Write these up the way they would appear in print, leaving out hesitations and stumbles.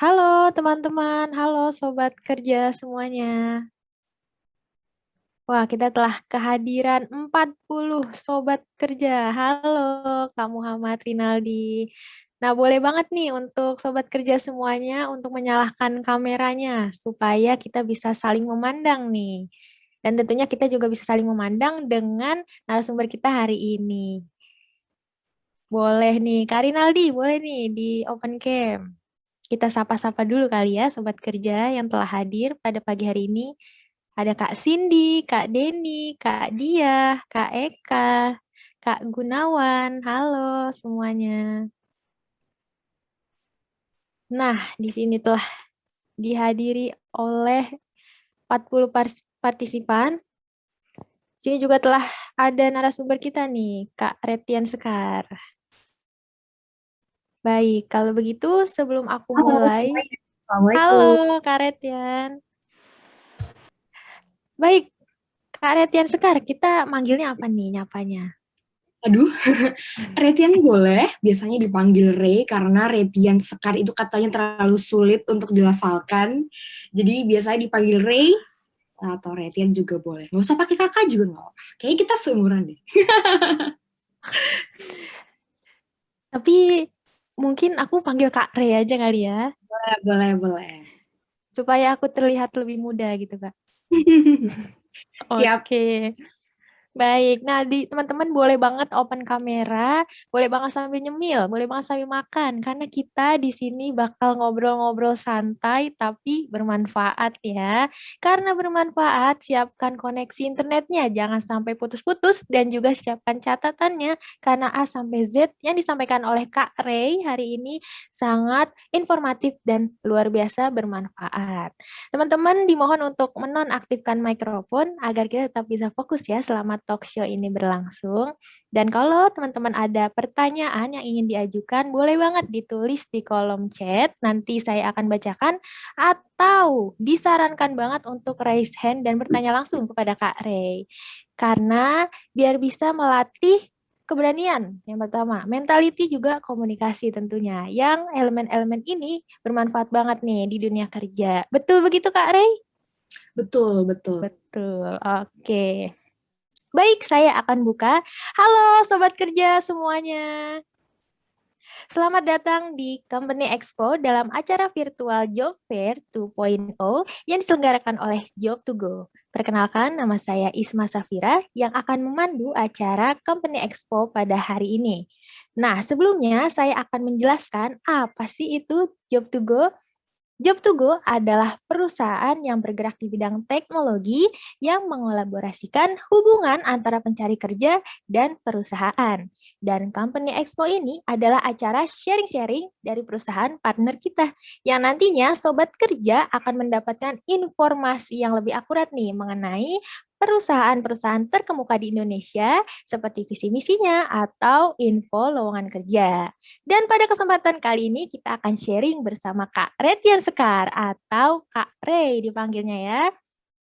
Halo teman-teman, halo sobat kerja semuanya. Wah, kita telah kehadiran 40 sobat kerja. Halo, Kak Muhammad Rinaldi. Nah, boleh banget nih untuk sobat kerja semuanya untuk menyalakan kameranya supaya kita bisa saling memandang nih. Dan tentunya kita juga bisa saling memandang dengan narasumber kita hari ini. Boleh nih, Kak Rinaldi, boleh nih di open cam. Kita sapa-sapa dulu kali ya, sobat kerja yang telah hadir pada pagi hari ini. Ada Kak Cindy, Kak Denny, Kak Dia, Kak Eka, Kak Gunawan. Halo semuanya. Nah, di sini telah dihadiri oleh 40 partisipan. Sini juga telah ada narasumber kita nih, Kak Retian Sekar. Baik, kalau begitu sebelum aku Halo, mulai, halo Assalamualaikum. Kak Retian. Baik, Kak Retian Sekar, kita manggilnya apa nih nyapanya? Aduh, Retian boleh, biasanya dipanggil Ray karena Retian Sekar itu katanya terlalu sulit untuk dilafalkan. Jadi biasanya dipanggil Ray atau Retian juga boleh. Nggak usah pakai kakak juga nggak apa. Kayaknya kita seumuran deh. Tapi mungkin aku panggil Kak Re aja kali ya, Boleh, boleh, boleh. supaya aku terlihat lebih muda gitu, Kak. Siap. Oke. Baik, nah di teman-teman boleh banget open kamera, boleh banget sambil nyemil, boleh banget sambil makan, karena kita di sini bakal ngobrol-ngobrol santai tapi bermanfaat ya. Karena bermanfaat, siapkan koneksi internetnya, jangan sampai putus-putus dan juga siapkan catatannya, karena A sampai Z yang disampaikan oleh Kak Ray hari ini sangat informatif dan luar biasa bermanfaat. Teman-teman dimohon untuk menonaktifkan mikrofon agar kita tetap bisa fokus ya selama talk show ini berlangsung. Dan kalau teman-teman ada pertanyaan yang ingin diajukan, boleh banget ditulis di kolom chat. Nanti saya akan bacakan atau disarankan banget untuk raise hand dan bertanya langsung kepada Kak Ray. Karena biar bisa melatih keberanian yang pertama, mentality juga komunikasi tentunya. Yang elemen-elemen ini bermanfaat banget nih di dunia kerja. Betul begitu Kak Rey? Betul, betul. Betul. Oke. Baik, saya akan buka. Halo sobat kerja semuanya. Selamat datang di Company Expo dalam acara virtual Job Fair 2.0 yang diselenggarakan oleh Job to Go. Perkenalkan, nama saya Isma Safira yang akan memandu acara Company Expo pada hari ini. Nah, sebelumnya saya akan menjelaskan apa sih itu Job to Go. Job to Go adalah perusahaan yang bergerak di bidang teknologi yang mengolaborasikan hubungan antara pencari kerja dan perusahaan. Dan Company Expo ini adalah acara sharing-sharing dari perusahaan partner kita yang nantinya sobat kerja akan mendapatkan informasi yang lebih akurat nih mengenai perusahaan-perusahaan terkemuka di Indonesia seperti visi misinya atau info lowongan kerja. Dan pada kesempatan kali ini kita akan sharing bersama Kak Retian Sekar atau Kak Rey dipanggilnya ya,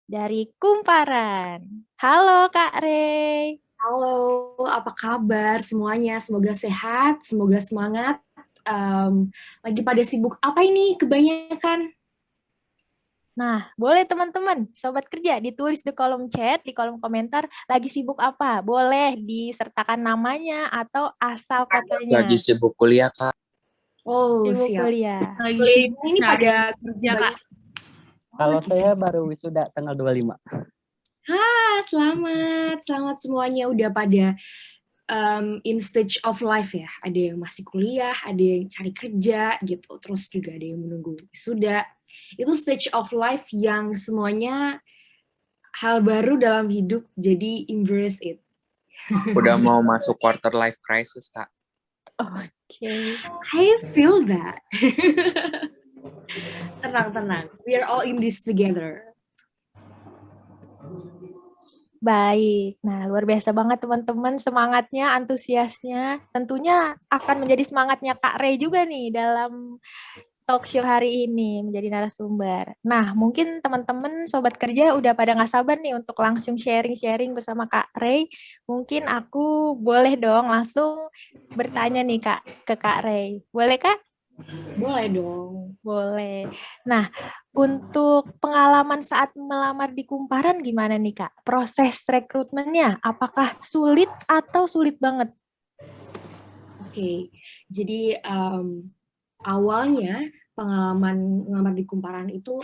dari Kumparan. Halo Kak Rey. Halo, apa kabar semuanya? Semoga sehat, semoga semangat. Lagi pada sibuk apa ini kebanyakan? Nah, boleh teman-teman, sobat kerja, ditulis di kolom chat, di kolom komentar, lagi sibuk apa? Boleh disertakan namanya atau asal Lagi kotanya. sibuk kuliah, Kak. Oh, Sibuk siap. kuliah. Lagi Kuliah sibuk ini cari pada kerja, Kak. banyak. Kalau Lagi saya baru wisuda tanggal 25. Selamat, selamat semuanya udah pada in stage of life ya. Ada yang masih kuliah, ada yang cari kerja gitu. Terus juga ada yang menunggu wisuda. Itu stage of life yang semuanya hal baru dalam hidup, jadi embrace it. Udah mau masuk quarter life crisis, Kak. Oke. I feel that. Tenang, tenang. We are all in this together. Baik, nah luar biasa banget teman-teman semangatnya, antusiasnya. Tentunya akan menjadi semangatnya Kak Rey juga nih dalam talk show hari ini menjadi narasumber. Nah, mungkin teman-teman sobat kerja udah pada nggak sabar nih untuk langsung sharing-sharing bersama Kak Rey. Mungkin aku boleh dong langsung bertanya nih Kak ke Kak Rey. Boleh Kak? Boleh dong. Boleh. Nah, untuk pengalaman saat melamar di Kumparan gimana nih, Kak? Proses rekrutmennya, apakah sulit atau sulit banget? Oke, jadi awalnya pengalaman ngelamar di Kumparan itu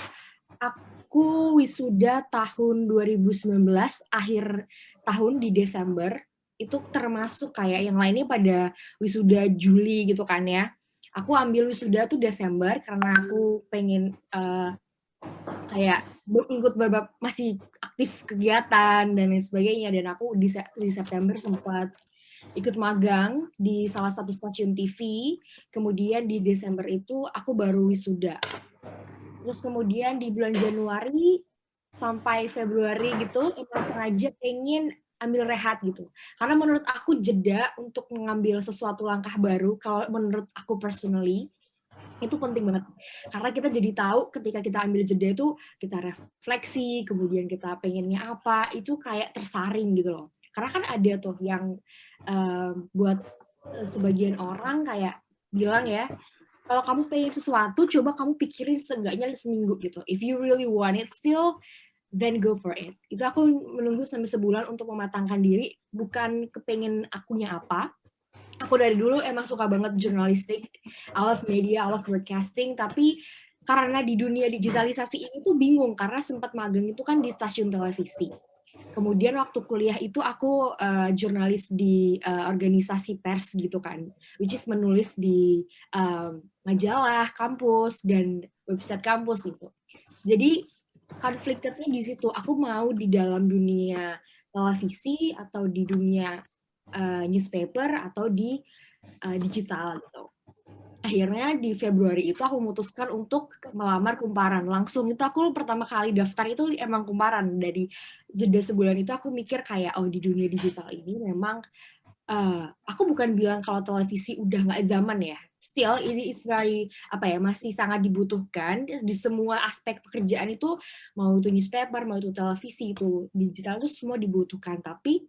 aku wisuda tahun 2019, akhir tahun di Desember, itu termasuk kayak yang lainnya pada wisuda Juli gitu kan ya. Aku ambil wisuda tuh Desember karena aku pengen kayak ikut beberapa masih aktif kegiatan dan lain sebagainya, dan aku di September sempat ikut magang di salah satu stasiun TV, kemudian di Desember itu aku baru wisuda. Terus kemudian di bulan Januari sampai Februari gitu, emang sengaja pengen ambil rehat gitu. Karena menurut aku jeda untuk mengambil sesuatu langkah baru, kalau menurut aku personally, itu penting banget. Karena kita jadi tahu ketika kita ambil jeda itu, kita refleksi, kemudian kita pengennya apa, itu kayak tersaring gitu loh. Karena kan ada tuh yang buat sebagian orang kayak bilang ya, kalau kamu pengen sesuatu, coba kamu pikirin seenggaknya seminggu gitu. If you really want it still, then go for it. Itu aku menunggu sampai sebulan untuk mematangkan diri, bukan kepengen akunya apa. Aku dari dulu emang suka banget jurnalistik, I love media, I love broadcasting, tapi karena di dunia digitalisasi ini tuh bingung, karena sempat magang itu kan di stasiun televisi. Kemudian waktu kuliah itu aku jurnalis di organisasi pers gitu kan, which is menulis di majalah kampus dan website kampus gitu. Jadi konfliknya di situ, aku mau di dalam dunia televisi atau di dunia newspaper atau di digital gitu. Akhirnya di Februari itu aku memutuskan untuk melamar Kumparan. Langsung itu aku pertama kali daftar itu emang Kumparan. Dari jeda sebulan itu aku mikir kayak, oh di dunia digital ini memang, aku bukan bilang kalau televisi udah nggak zaman ya. Still, ini is very, masih sangat dibutuhkan. Di semua aspek pekerjaan itu, mau itu newspaper, mau itu televisi, itu digital itu semua dibutuhkan. Tapi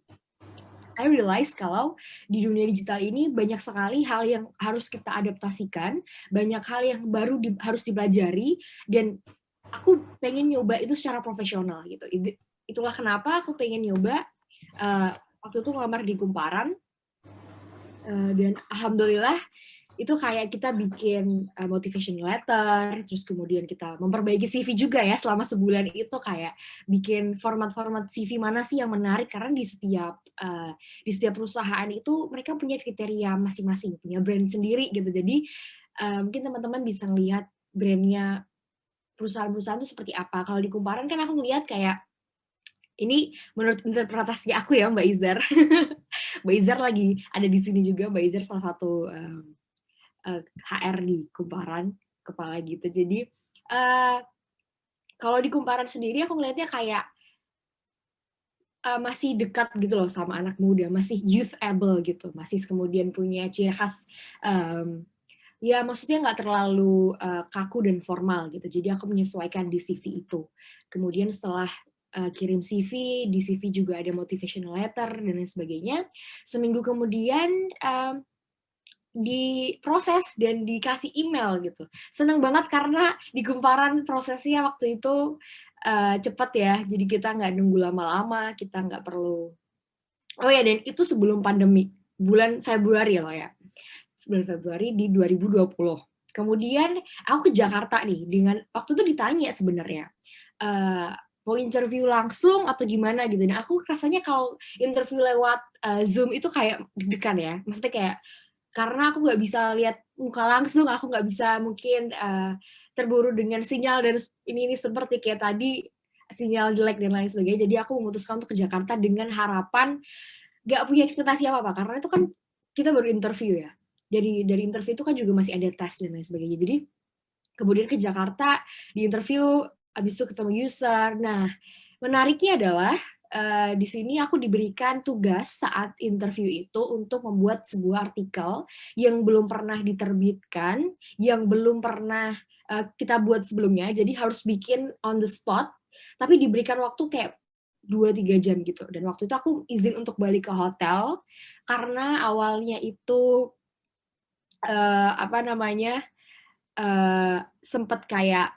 I realize kalau di dunia digital ini banyak sekali hal yang harus kita adaptasikan, banyak hal yang baru harus dipelajari, dan aku pengen nyoba itu secara profesional gitu. Itulah kenapa aku pengen nyoba waktu itu ngelamar di Kumparan, dan alhamdulillah itu kayak kita bikin motivation letter, terus kemudian kita memperbaiki CV juga ya selama sebulan itu, kayak bikin format-format CV mana sih yang menarik, karena di setiap perusahaan itu mereka punya kriteria masing-masing, punya brand sendiri gitu. Jadi mungkin teman-teman bisa ngelihat brandnya perusahaan-perusahaan itu seperti apa. Kalau di Kumparan kan aku ngelihat kayak, ini menurut interpretasi aku ya Mbak Izar, Mbak Izar lagi ada di sini juga, Mbak Izar salah satu HR di Kumparan, kepala gitu. Jadi kalau di Kumparan sendiri aku ngelihatnya kayak masih dekat gitu loh sama anak muda, masih youthable gitu, masih kemudian punya ciri khas, ya maksudnya nggak terlalu kaku dan formal gitu. Jadi aku menyesuaikan di CV itu. Kemudian setelah kirim CV, di CV juga ada motivation letter dan lain sebagainya. Seminggu kemudian diproses dan dikasih email gitu. Seneng banget karena di Kumparan prosesnya waktu itu cepat ya, jadi kita nggak nunggu lama-lama, kita nggak perlu. Oh ya, dan itu sebelum pandemi, bulan Februari loh ya, bulan Februari di 2020. Kemudian aku ke Jakarta nih, dengan waktu itu ditanya sebenarnya mau interview langsung atau gimana gitu. Nah aku rasanya kalau interview lewat Zoom itu kayak deg-degan ya, maksudnya kayak karena aku nggak bisa lihat muka langsung, aku nggak bisa mungkin terburu dengan sinyal, dan ini seperti kayak tadi sinyal jelek dan lain sebagainya. Jadi aku memutuskan untuk ke Jakarta dengan harapan nggak punya ekspektasi apa-apa, karena itu kan kita baru interview ya. Dari interview itu kan juga masih ada tes dan lain sebagainya. Jadi kemudian ke Jakarta, di interview, habis itu ketemu user. Nah, menariknya adalah di sini aku diberikan tugas saat interview itu untuk membuat sebuah artikel yang belum pernah diterbitkan, yang belum pernah kita buat sebelumnya, jadi harus bikin on the spot, tapi diberikan waktu kayak 2-3 jam gitu. Dan waktu itu aku izin untuk balik ke hotel, karena awalnya itu sempet kayak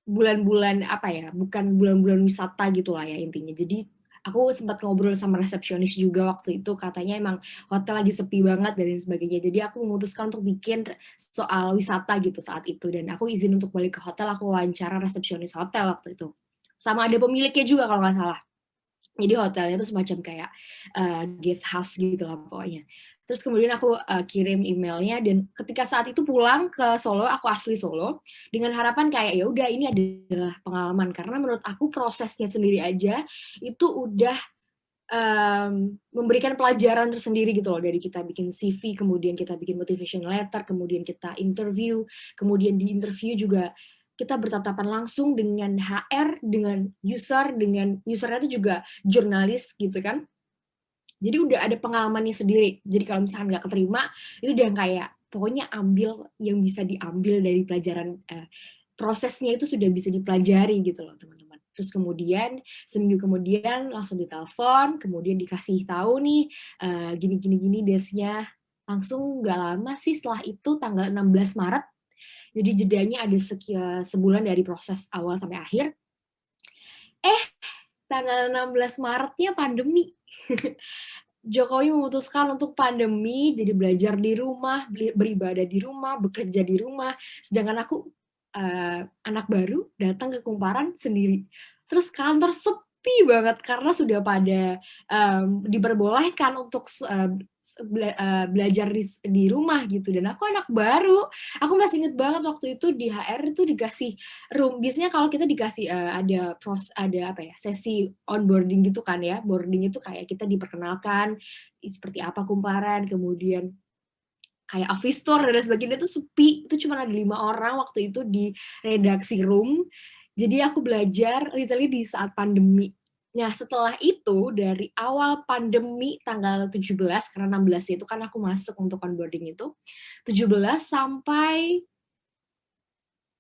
bulan-bulan apa ya, bukan bulan-bulan wisata gitu lah ya intinya. Jadi aku sempat ngobrol sama resepsionis juga waktu itu, katanya emang hotel lagi sepi banget dan lain sebagainya. Jadi aku memutuskan untuk bikin soal wisata gitu saat itu, dan aku izin untuk balik ke hotel, aku wawancara resepsionis hotel waktu itu. Sama ada pemiliknya juga kalau nggak salah. Jadi hotelnya itu semacam kayak guest house gitu lah pokoknya. Terus kemudian aku kirim emailnya, dan ketika saat itu pulang ke Solo, aku asli Solo, dengan harapan kayak ya udah ini adalah pengalaman, karena menurut aku prosesnya sendiri aja itu udah memberikan pelajaran tersendiri gitu loh, dari kita bikin CV, kemudian kita bikin motivation letter, kemudian kita interview, kemudian di interview juga kita bertatapan langsung dengan HR, dengan usernya itu juga jurnalis gitu kan. Jadi udah ada pengalamannya sendiri. Jadi kalau misalkan nggak keterima, itu udah kayak pokoknya ambil yang bisa diambil dari pelajaran, prosesnya itu sudah bisa dipelajari gitu loh teman-teman. Terus kemudian seminggu kemudian langsung ditelepon, kemudian dikasih tahu nih gini desnya. Langsung nggak lama sih setelah itu, tanggal 16 Maret. Jadi jedanya ada sebulan dari proses awal sampai akhir. Tanggal 16 Maretnya pandemi. Jokowi memutuskan untuk pandemi, jadi belajar di rumah, beribadah di rumah, bekerja di rumah. Sedangkan aku anak baru datang ke Kumparan sendiri. Terus kantor sepi banget karena sudah pada diperbolehkan untuk belajar di rumah gitu. Dan aku anak baru. Aku masih inget banget waktu itu di HR itu dikasih room. Biasanya kalau kita dikasih ada apa ya, sesi onboarding gitu kan ya. Boarding itu kayak kita diperkenalkan seperti apa Kumparan, kemudian kayak office tour dan sebagainya. Itu sepi, itu cuma ada 5 orang waktu itu di redaksi room. Jadi aku belajar literally di saat pandemi. Nah setelah itu dari awal pandemi tanggal 17, karena 16 itu kan aku masuk untuk onboarding itu, 17 sampai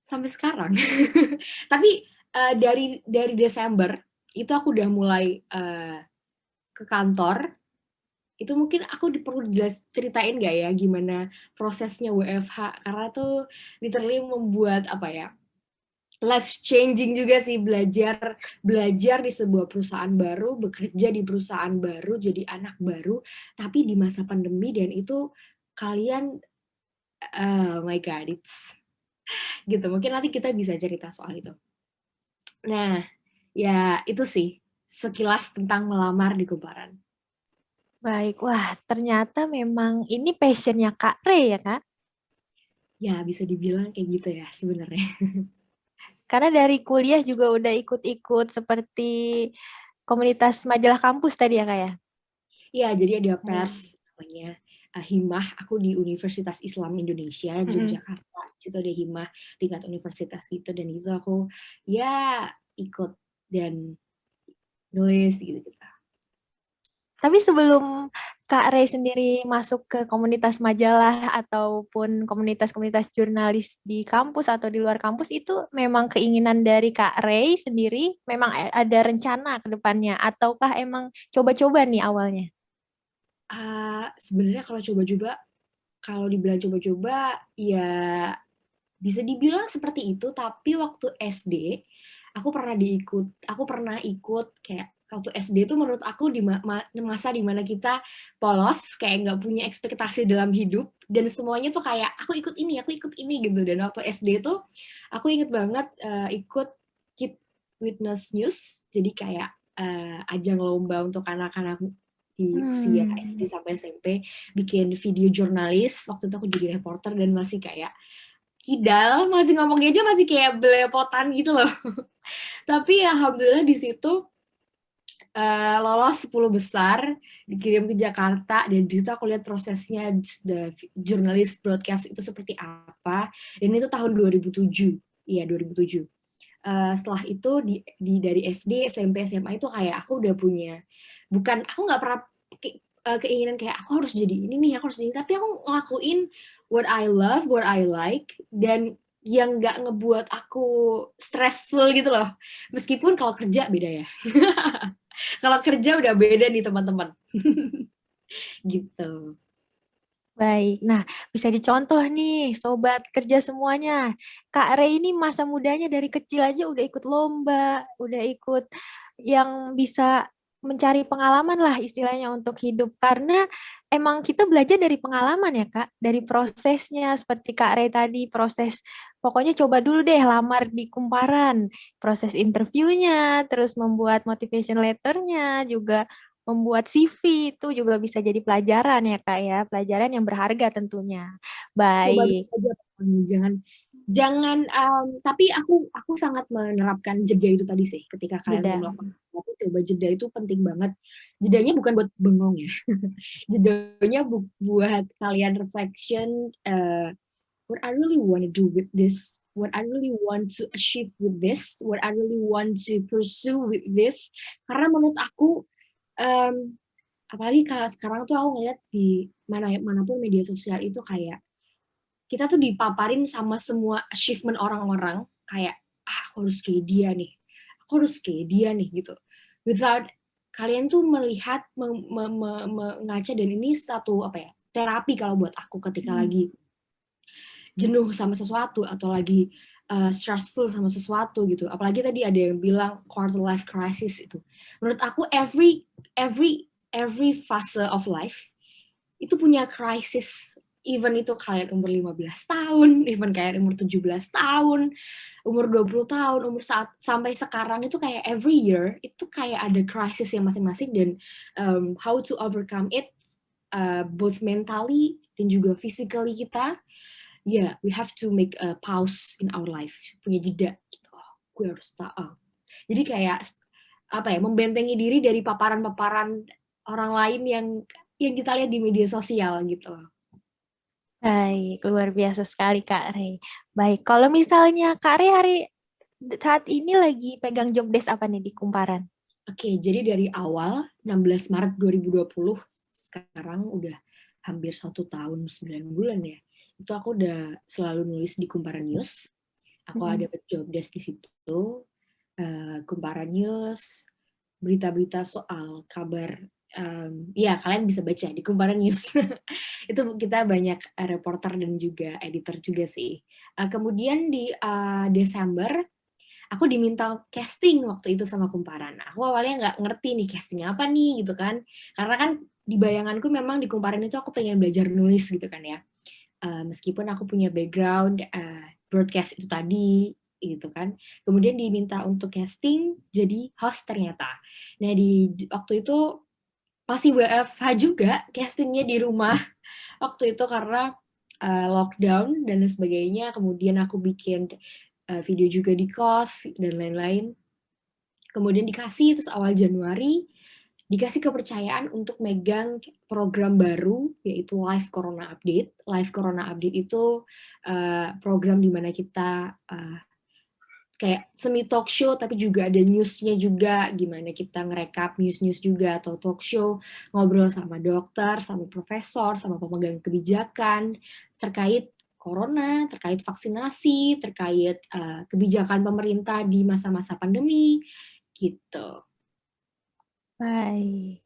sekarang. Tapi dari Desember itu aku udah mulai ke kantor. Itu mungkin aku perlu ceritain nggak ya gimana prosesnya WFH, karena tuh literally membuat apa ya, life changing juga sih, belajar di sebuah perusahaan baru, bekerja di perusahaan baru, jadi anak baru, tapi di masa pandemi. Dan itu kalian, oh my god, it's gitu. Mungkin nanti kita bisa cerita soal itu. Nah, ya itu sih sekilas tentang melamar di Kumparan. Baik, wah ternyata memang ini passionnya Kak Rey ya Kak? Ya bisa dibilang kayak gitu ya sebenarnya. Karena dari kuliah juga udah ikut-ikut seperti komunitas majalah kampus tadi ya Kak ya? Iya, jadi ada pers namanya Himah. Aku di Universitas Islam Indonesia Yogyakarta. Di situ ada Himah tingkat universitas gitu, dan itu aku ya ikut dan nulis gitu. Tapi sebelum Kak Rey sendiri masuk ke komunitas majalah ataupun komunitas-komunitas jurnalis di kampus atau di luar kampus, itu memang keinginan dari Kak Rey sendiri, memang ada rencana ke depannya, ataukah emang coba-coba nih awalnya? Sebenarnya kalau dibilang coba-coba ya bisa dibilang seperti itu. Tapi waktu SD aku pernah ikut kayak waktu SD itu menurut aku di masa dimana kita polos, kayak nggak punya ekspektasi dalam hidup, dan semuanya tuh kayak aku ikut ini gitu. Dan waktu SD tuh aku inget banget ikut Kid Witness News, jadi kayak ajang lomba untuk anak-anak di usia SD sampai SMP, bikin video jurnalis. Waktu itu aku jadi reporter dan masih kayak kidal, masih ngomongnya aja masih kayak belepotan gitu loh. Tapi alhamdulillah di situ lolos 10 besar, dikirim ke Jakarta, dan di situ aku lihat prosesnya the journalist broadcast itu seperti apa. Dan itu tahun 2007. Iya, 2007. Setelah itu dari SD, SMP, SMA itu kayak aku udah punya, aku nggak pernah keinginan kayak aku harus jadi ini nih, aku harus jadi ini, tapi aku ngelakuin what I love, what I like, dan yang nggak ngebuat aku stressful gitu loh. Meskipun kalau kerja beda ya. Kalau kerja udah beda nih teman-teman. Gitu. Baik, nah bisa dicontoh nih sobat kerja semuanya. Kak Rey ini masa mudanya dari kecil aja udah ikut lomba, udah ikut yang bisa mencari pengalaman lah istilahnya untuk hidup. Karena emang kita belajar dari pengalaman ya Kak, dari prosesnya seperti Kak Rey tadi, proses pokoknya coba dulu deh lamar di Kumparan, proses interviewnya, terus membuat motivation letternya, juga membuat CV itu juga bisa jadi pelajaran ya Kak ya, pelajaran yang berharga tentunya. Coba Baik, dulu aja pokoknya, jangan tapi aku sangat menerapkan jeda itu tadi sih ketika kalian mau jeda. melakukan sesuatu, coba jeda itu penting banget. Jedanya bukan buat bengong ya. Jedanya buat kalian reflection, what I really want to do with this, what I really want to achieve with this, what I really want to pursue with this. Karena menurut aku, apalagi kalau sekarang tuh aku ngeliat di manapun media sosial itu kayak kita tuh dipaparin sama semua achievement orang-orang, kayak aku harus kayak dia nih, aku harus kayak dia nih gitu. Without kalian tuh melihat, mengaca, dan ini satu apa ya, terapi kalau buat aku ketika lagi jenuh sama sesuatu atau lagi stressful sama sesuatu gitu. Apalagi tadi ada yang bilang quarter life crisis itu. Menurut aku every fase of life itu punya krisis. Even itu kayak umur 15 tahun, even kayak umur 17 tahun, umur 20 tahun, sampai sekarang itu kayak every year itu kayak ada krisis yang masing-masing, dan how to overcome it, both mentally dan juga physically kita. Yeah, we have to make a pause in our life, punya jeda gitu. Gue harus tahu. Jadi kayak apa ya, membentengi diri dari paparan-paparan orang lain yang kita lihat di media sosial gitu. Baik, luar biasa sekali Kak Rey. Baik, kalau misalnya Kak Rey saat ini lagi pegang job desk apa nih di Kumparan? Oke, jadi dari awal 16 Maret 2020, sekarang udah hampir 1 tahun 9 bulan ya. Itu aku udah selalu nulis di Kumparan News. Aku ada job desk di situ. Kumparan News, berita-berita soal kabar, ya kalian bisa baca di Kumparan News. Itu kita banyak reporter dan juga editor juga sih. Kemudian di Desember aku diminta casting waktu itu sama Kumparan. Aku awalnya nggak ngerti nih casting apa nih gitu kan. Karena kan di bayanganku memang di Kumparan itu aku pengen belajar nulis gitu kan ya. Meskipun aku punya background broadcast itu tadi gitu kan. Kemudian diminta untuk casting jadi host ternyata. Nah di waktu itu masih WFH juga, castingnya di rumah waktu itu karena lockdown dan sebagainya. Kemudian aku bikin video juga di kos dan lain-lain. Kemudian dikasih, terus awal Januari dikasih kepercayaan untuk megang program baru, yaitu Live Corona Update. Live Corona Update itu program di mana kita kayak semi talk show, tapi juga ada newsnya juga, gimana kita ngerekap news-news juga, atau talk show, ngobrol sama dokter, sama profesor, sama pemegang kebijakan, terkait corona, terkait vaksinasi, terkait kebijakan pemerintah di masa-masa pandemi, gitu. Baik.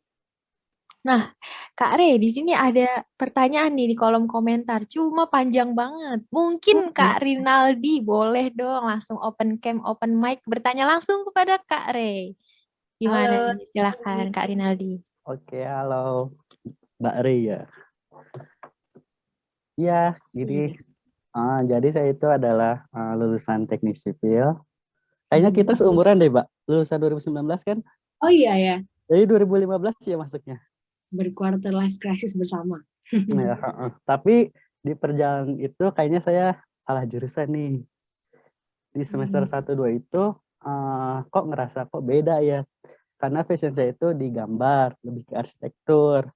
Nah, Kak Rey, di sini ada pertanyaan nih di kolom komentar. Cuma panjang banget. Mungkin Kak Rinaldi boleh dong langsung open cam, open mic, bertanya langsung kepada Kak Rey. Gimana Halo, nih? Silahkan Kak Rinaldi. Oke, halo Mbak Ri ya. Iya, jadi saya itu adalah lulusan teknik sipil. Kayaknya kita seumuran deh, Mbak. Lulusan 2019 kan? Oh iya ya, Jadi 2015 ya masuknya. berquarter life crisis bersama. Ya, tapi di perjalanan itu kayaknya saya salah jurusan nih. Di semester 1-2 itu kok ngerasa kok beda ya. Karena passion saya itu di gambar, lebih ke arsitektur.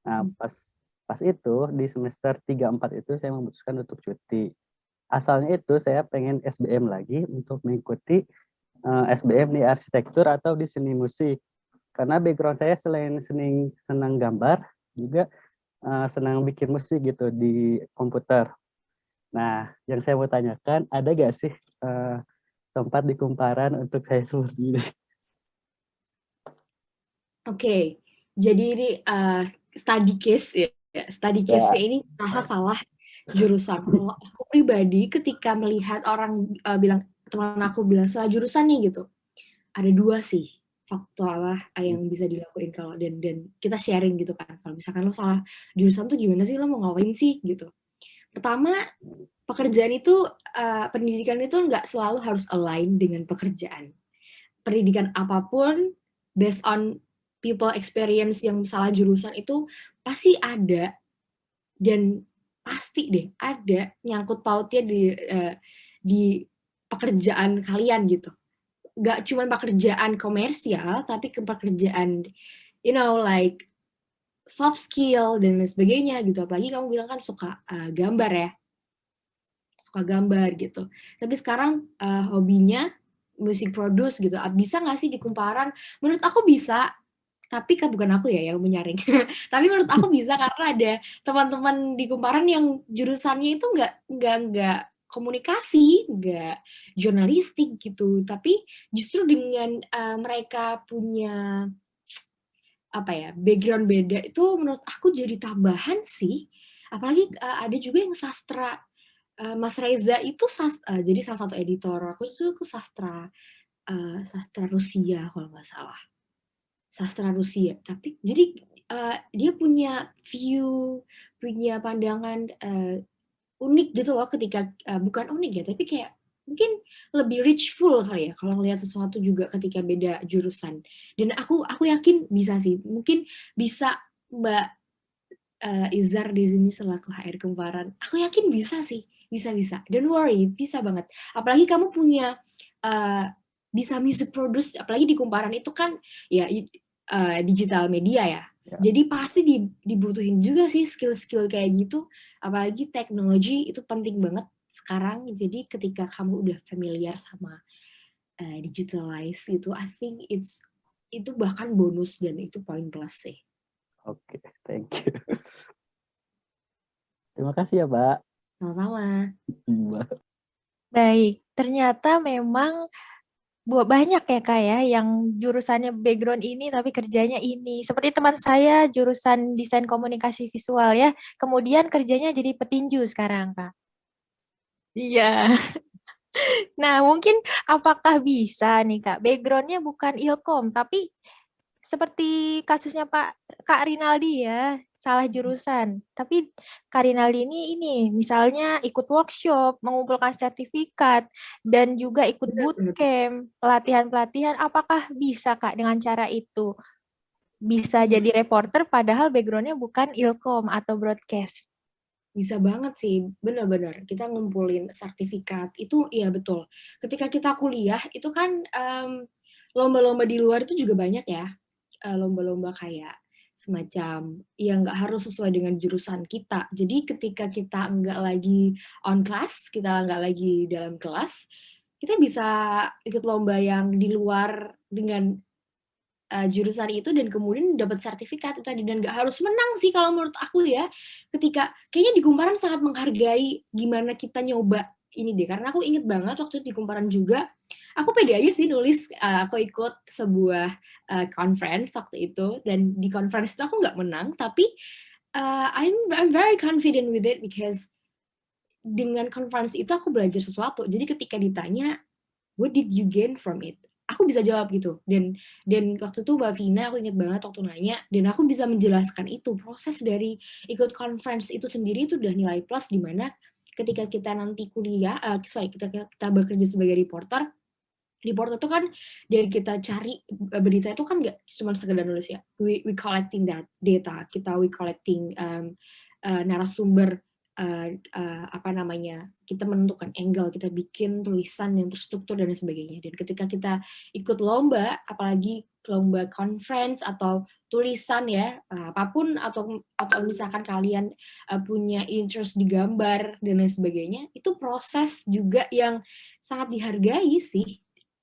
Nah, pas itu di semester 3-4 itu saya memutuskan untuk cuti. Asalnya itu saya pengen SBM lagi untuk mengikuti SBM di arsitektur atau di seni musik. Karena background saya selain senang gambar, juga senang bikin musik gitu di komputer. Nah, yang saya mau tanyakan, ada gak sih tempat di Kumparan untuk saya seperti ini? Oke, jadi ini study case ya. study Ya. case-nya ini rasa salah jurusan. Kalau aku pribadi ketika melihat orang bilang, teman aku bilang salah jurusan nih gitu, ada dua sih faktor yang bisa dilakuin kalau dan kita sharing gitu kan. Kalau misalkan lo salah jurusan tuh gimana sih, lo mau ngapain sih gitu. Pertama, pekerjaan itu pendidikan itu nggak selalu harus align dengan pekerjaan. Pendidikan apapun based on people experience yang salah jurusan itu pasti ada, dan pasti deh ada nyangkut pautnya di pekerjaan kalian gitu. Gak cuma pekerjaan komersial, tapi ke pekerjaan like soft skill dan lain sebagainya gitu. Apalagi kamu bilang kan suka gambar ya, suka gambar gitu. Tapi sekarang hobinya musik produce gitu. Bisa nggak sih di kumparan? Menurut aku bisa, tapi kan bukan aku ya yang menyaring. Tapi menurut aku bisa karena ada teman-teman di kumparan yang jurusannya itu nggak komunikasi, nggak jurnalistik gitu. Tapi justru dengan mereka punya background beda itu menurut aku jadi tambahan sih. Apalagi ada juga yang sastra. Mas Reza itu jadi salah satu editor. Aku itu ke sastra Rusia kalau nggak salah. Sastra Rusia. Tapi jadi dia punya view, punya pandangan unik gitu loh ketika bukan unik ya, tapi kayak mungkin lebih richful kali ya kalau ngelihat sesuatu juga ketika beda jurusan. Dan aku yakin bisa sih, mungkin bisa Mbak Izar di sini selaku HR Kemparan. Aku yakin bisa sih, bisa. Don't worry, bisa banget. Apalagi kamu punya bisa music produce, apalagi di Kumparan itu kan ya digital media ya. Jadi pasti dibutuhin juga sih skill-skill kayak gitu. Apalagi teknologi itu penting banget sekarang. Jadi ketika kamu udah familiar sama digitalize itu, I think itu bahkan bonus dan itu poin plus sih. Oke, thank you. Terima kasih ya, Mbak. Sama-sama. Baik, ternyata memang banyak ya Kak ya yang jurusannya background ini tapi kerjanya ini. Seperti teman saya jurusan desain komunikasi visual ya, kemudian kerjanya jadi petinju sekarang Kak. Iya. Nah mungkin apakah bisa nih Kak, backgroundnya bukan Ilkom tapi seperti kasusnya Kak Rinaldi ya, salah jurusan. Tapi Kak Rinaldi ini misalnya ikut workshop, mengumpulkan sertifikat, dan juga ikut bootcamp, pelatihan-pelatihan. Apakah bisa Kak dengan cara itu? Bisa jadi reporter padahal backgroundnya bukan Ilkom atau broadcast. Bisa banget sih, benar-benar. Kita ngumpulin sertifikat, itu iya betul. Ketika kita kuliah, itu kan lomba-lomba di luar itu juga banyak ya. Lomba-lomba kayak semacam, ya nggak harus sesuai dengan jurusan kita. Jadi ketika kita nggak lagi on class, kita nggak lagi dalam kelas, kita bisa ikut lomba yang di luar dengan jurusan itu dan kemudian dapat sertifikat itu tadi. Dan nggak harus menang sih kalau menurut aku ya. Ketika kayaknya di Kumparan sangat menghargai gimana kita nyoba ini deh, karena aku inget banget waktu di Kumparan juga aku pede aja sih nulis, aku ikut sebuah conference waktu itu, dan di conference itu aku nggak menang, tapi I'm very confident with it because dengan conference itu aku belajar sesuatu. Jadi ketika ditanya what did you gain from it, aku bisa jawab gitu. Dan waktu itu Mbak Vina, aku inget banget waktu nanya, dan aku bisa menjelaskan itu. Proses dari ikut conference itu sendiri itu udah nilai plus, di mana ketika kita nanti kuliah, kita bekerja sebagai reporter itu kan dari kita cari berita itu kan nggak cuma sekedar nulis ya. We collecting that data, we collecting narasumber, kita menentukan angle, kita bikin tulisan yang terstruktur dan sebagainya. Dan ketika kita ikut lomba, apalagi lomba conference atau tulisan ya, apapun, atau misalkan kalian punya interest di gambar dan lain sebagainya, itu proses juga yang sangat dihargai sih.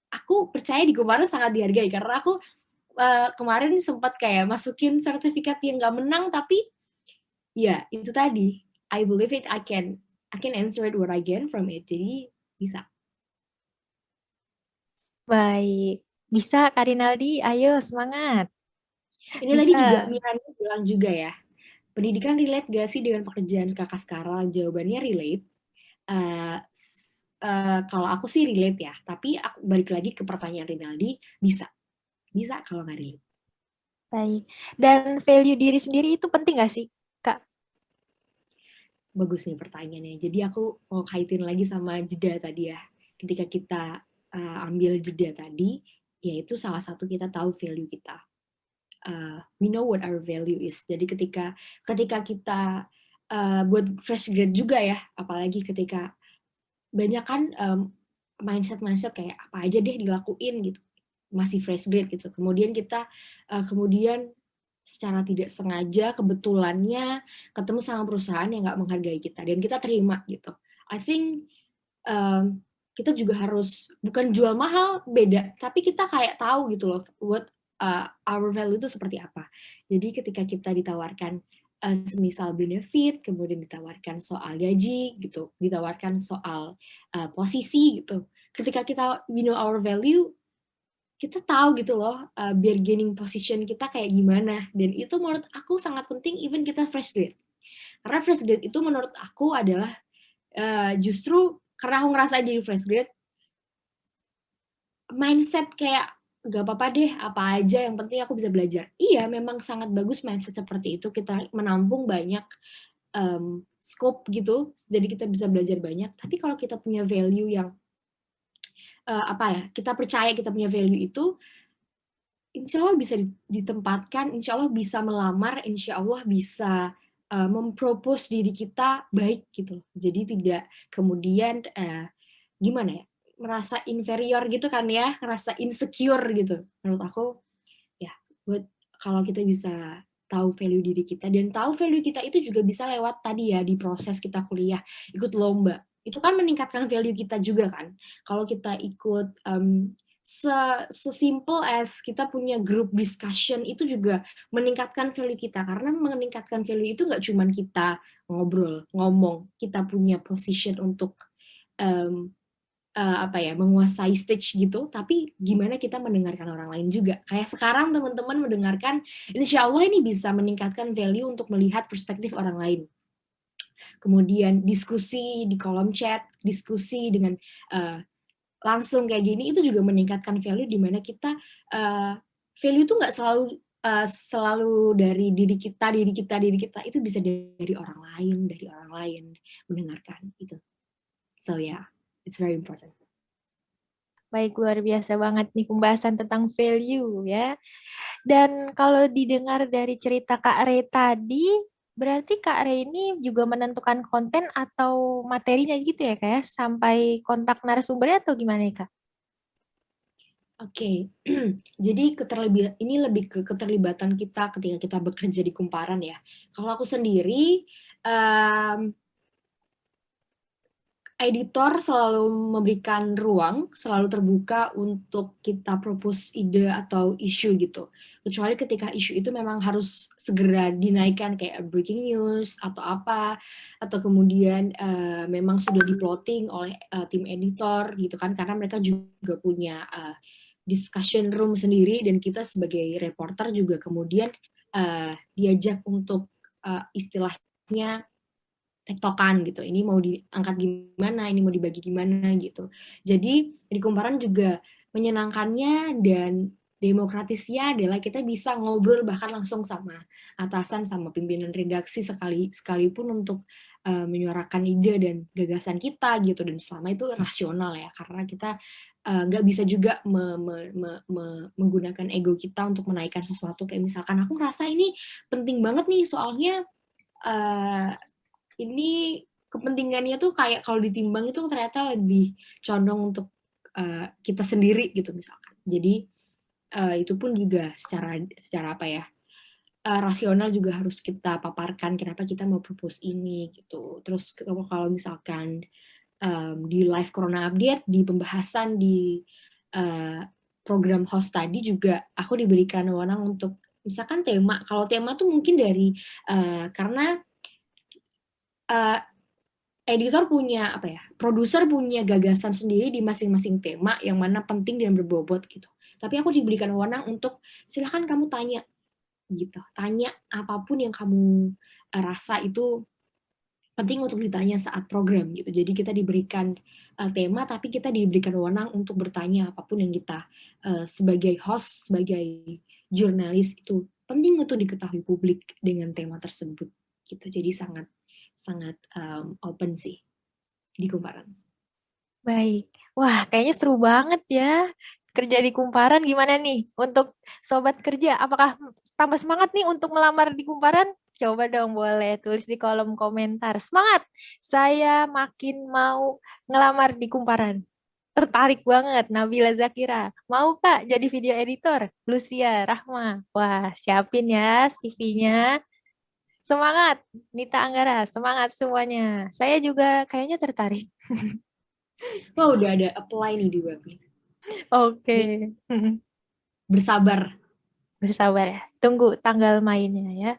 Aku percaya di Kumparan sangat dihargai, karena aku kemarin sempat kayak masukin sertifikat yang nggak menang, tapi ya itu tadi, I believe it, I can answer it what I gain from it. Jadi bisa. Baik, bisa Kak Rinaldi, ayo semangat. Ini tadi juga Miranda bilang juga ya, pendidikan relate gak sih dengan pekerjaan kakak sekarang? Jawabannya relate. Eh, kalau aku sih relate ya, tapi aku balik lagi ke pertanyaan Rinaldi, bisa kalau nggak relate. Baik. Dan value diri sendiri itu penting nggak sih, Kak? Bagus nih pertanyaannya. Jadi aku mau kaitin lagi sama jeda tadi ya. Ketika kita ambil jeda tadi, yaitu salah satu kita tahu value kita. We know what our value is. Jadi ketika kita buat fresh grade juga ya, apalagi ketika banyak kan mindset kayak apa aja deh dilakuin gitu, masih fresh grade gitu. Kemudian kita secara tidak sengaja kebetulannya ketemu sama perusahaan yang nggak menghargai kita dan kita terima gitu. I think kita juga harus bukan jual mahal beda, tapi kita kayak tahu gitu loh what our value itu seperti apa. Jadi ketika kita ditawarkan semisal benefit, kemudian ditawarkan soal gaji gitu, ditawarkan soal posisi gitu. Ketika kita we know our value, kita tahu gitu loh bargaining position kita kayak gimana, dan itu menurut aku sangat penting even kita fresh grade, karena fresh grade itu menurut aku adalah justru karena aku ngerasa jadi fresh grade mindset kayak gak apa-apa deh apa aja yang penting aku bisa belajar. Iya memang sangat bagus mindset seperti itu, kita menampung banyak scope gitu jadi kita bisa belajar banyak, tapi kalau kita punya value yang kita percaya kita punya value itu, insya Allah bisa ditempatkan, insya Allah bisa melamar, insya Allah bisa mempropose diri kita baik gitu. Jadi tidak kemudian gimana ya, merasa inferior gitu kan ya, merasa insecure gitu. Menurut aku ya, buat kalau kita bisa tahu value diri kita, dan tahu value kita itu juga bisa lewat tadi ya di proses kita kuliah, ikut lomba. Itu kan meningkatkan value kita juga kan. Kalau kita ikut sesimpel as kita punya group discussion, itu juga meningkatkan value kita, karena meningkatkan value itu nggak cuma kita ngobrol, ngomong, kita punya position untuk menguasai stage gitu, tapi gimana kita mendengarkan orang lain juga. Kayak sekarang teman-teman mendengarkan, insya Allah ini bisa meningkatkan value untuk melihat perspektif orang lain. Kemudian diskusi di kolom chat, diskusi dengan langsung kayak gini, itu juga meningkatkan value, di mana kita value itu nggak selalu dari diri kita, itu bisa dari orang lain mendengarkan itu. So yeah, it's very important. Baik, luar biasa banget nih pembahasan tentang value ya. Dan kalau didengar dari cerita Kak Re tadi, berarti Kak Re ini juga menentukan konten atau materinya gitu ya Kak ya? Sampai kontak narasumbernya atau gimana ya Kak? Oke, jadi ini lebih ke keterlibatan kita ketika kita bekerja di Kumparan ya. Kalau aku sendiri, editor selalu memberikan ruang, selalu terbuka untuk kita propose ide atau isu gitu. Kecuali ketika isu itu memang harus segera dinaikkan kayak breaking news atau apa, atau kemudian memang sudah di-plotting oleh tim editor gitu kan, karena mereka juga punya discussion room sendiri, dan kita sebagai reporter juga kemudian diajak untuk istilahnya tektokan gitu, ini mau diangkat gimana, ini mau dibagi gimana gitu. Jadi di Kumparan juga menyenangkannya dan demokratisnya adalah kita bisa ngobrol bahkan langsung sama atasan, sama pimpinan redaksi sekalipun untuk menyuarakan ide dan gagasan kita gitu, dan selama itu rasional ya, karena kita nggak bisa juga menggunakan ego kita untuk menaikkan sesuatu, kayak misalkan aku ngerasa ini penting banget nih soalnya ini kepentingannya tuh kayak kalau ditimbang itu ternyata lebih condong untuk kita sendiri gitu misalkan. Jadi itu pun juga secara apa ya, rasional juga harus kita paparkan kenapa kita mau propose ini gitu. Terus kalau misalkan di live Corona Update, di pembahasan di program host tadi juga aku diberikan wewenang untuk misalkan tema. Kalau tema tuh mungkin dari karena editor punya produser punya gagasan sendiri di masing-masing tema yang mana penting dan berbobot gitu. Tapi aku diberikan wewenang untuk silahkan kamu tanya gitu. Tanya apapun yang kamu rasa itu penting untuk ditanya saat program gitu. Jadi kita diberikan tema, tapi kita diberikan wewenang untuk bertanya apapun yang kita sebagai host, sebagai jurnalis itu penting untuk diketahui publik dengan tema tersebut gitu. Jadi sangat sangat open sih di Kumparan. Baik. Wah, kayaknya seru banget ya. Kerja di Kumparan gimana nih? Untuk sobat kerja, apakah tambah semangat nih untuk melamar di Kumparan? Coba dong boleh tulis di kolom komentar. Semangat! Saya makin mau ngelamar di Kumparan. Tertarik banget, Nabila Zakira. Mau Kak jadi video editor? Lucia Rahma. Wah, siapin ya CV-nya. Semangat, Nita Anggara. Semangat semuanya. Saya juga kayaknya tertarik. Wah, udah ada apply nih di webnya. Oke. Bersabar. Bersabar ya. Tunggu tanggal mainnya ya.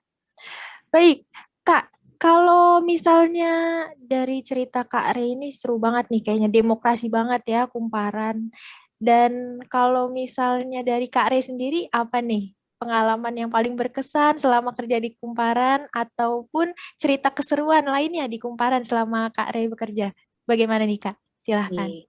Baik, Kak. Kalau misalnya dari cerita Kak Rey ini seru banget nih, kayaknya demokrasi banget ya, Kumparan. Dan kalau misalnya dari Kak Rey sendiri, apa nih pengalaman yang paling berkesan selama kerja di Kumparan, ataupun cerita keseruan lainnya di Kumparan selama Kak Rey bekerja? Bagaimana nih Kak? Silahkan. Nih.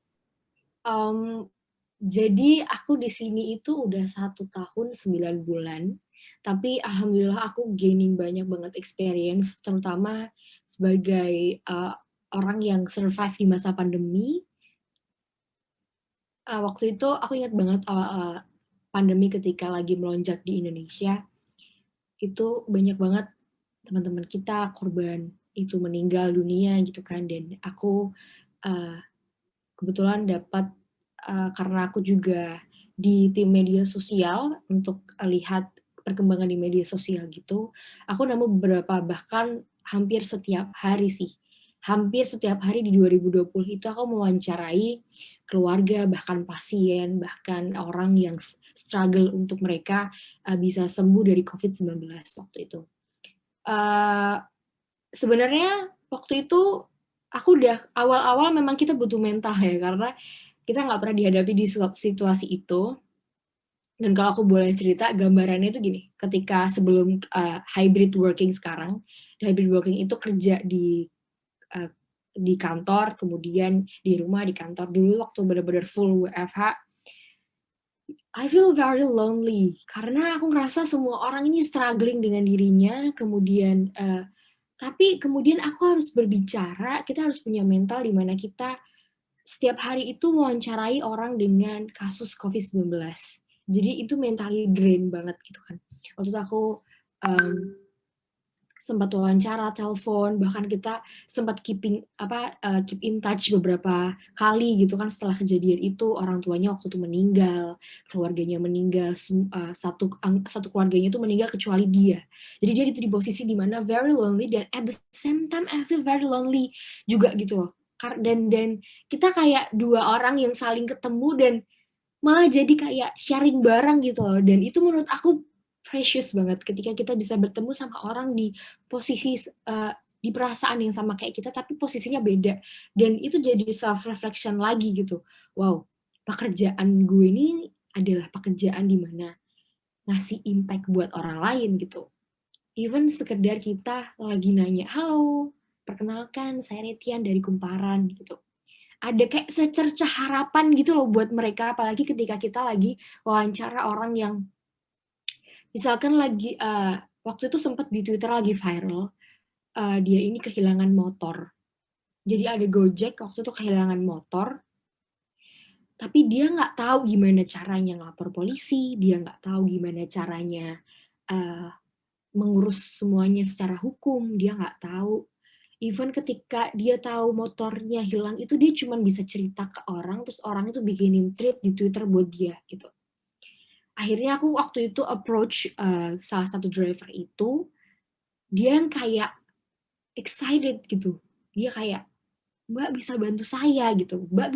Jadi aku di sini itu udah 1 tahun 9 bulan, tapi alhamdulillah aku gaining banyak banget experience, terutama sebagai orang yang survive di masa pandemi. Waktu itu aku ingat banget awal pandemi ketika lagi melonjak di Indonesia, itu banyak banget teman-teman kita korban itu meninggal dunia gitu kan, dan aku kebetulan dapat karena aku juga di tim media sosial untuk lihat perkembangan di media sosial gitu, aku nemu beberapa, bahkan hampir setiap hari sih. Hampir setiap hari di 2020 itu aku mewawancarai keluarga, bahkan pasien, bahkan orang yang struggle untuk mereka bisa sembuh dari COVID-19 waktu itu. Sebenarnya waktu itu aku udah awal-awal memang kita butuh mental ya, karena kita nggak pernah dihadapi di situasi itu. Dan kalau aku boleh cerita, gambarannya itu gini, ketika sebelum hybrid working sekarang, hybrid working itu kerja di kantor, kemudian di rumah, di kantor. Dulu waktu benar-benar full WFH, I feel very lonely, karena aku ngerasa semua orang ini struggling dengan dirinya, kemudian tapi kemudian aku harus berbicara, kita harus punya mental di mana kita setiap hari itu mewawancarai orang dengan kasus COVID-19. Jadi itu mentally drain banget gitu kan. Waktu itu aku sempat wawancara, telepon, bahkan kita sempat keep in touch beberapa kali gitu kan setelah kejadian itu. Orang tuanya waktu itu meninggal, keluarganya meninggal, satu keluarganya itu meninggal kecuali dia. Jadi dia itu di posisi dimana very lonely, dan at the same time I feel very lonely juga gitu loh. Dan kita kayak dua orang yang saling ketemu dan malah jadi kayak sharing bareng gitu loh. Dan itu menurut aku precious banget ketika kita bisa bertemu sama orang di posisi di perasaan yang sama kayak kita, tapi posisinya beda. Dan itu jadi self reflection lagi gitu. Wow, pekerjaan gue ini adalah pekerjaan di mana ngasih impact buat orang lain gitu. Even sekedar kita lagi nanya, halo, perkenalkan saya Retian dari Kumparan gitu. Ada kayak secercah harapan gitu loh buat mereka, apalagi ketika kita lagi wawancara orang yang misalkan lagi waktu itu sempat di Twitter lagi viral, dia ini kehilangan motor. Jadi ada Gojek waktu itu kehilangan motor, tapi dia nggak tahu gimana caranya ngelapor polisi, dia nggak tahu gimana caranya mengurus semuanya secara hukum, dia nggak tahu. Even ketika dia tahu motornya hilang itu, dia cuma bisa cerita ke orang, terus orang itu bikinin tweet di Twitter buat dia gitu. Akhirnya aku waktu itu approach salah satu driver itu, dia yang kayak excited gitu. Dia kayak, Mbak bisa bantu saya gitu, Mbak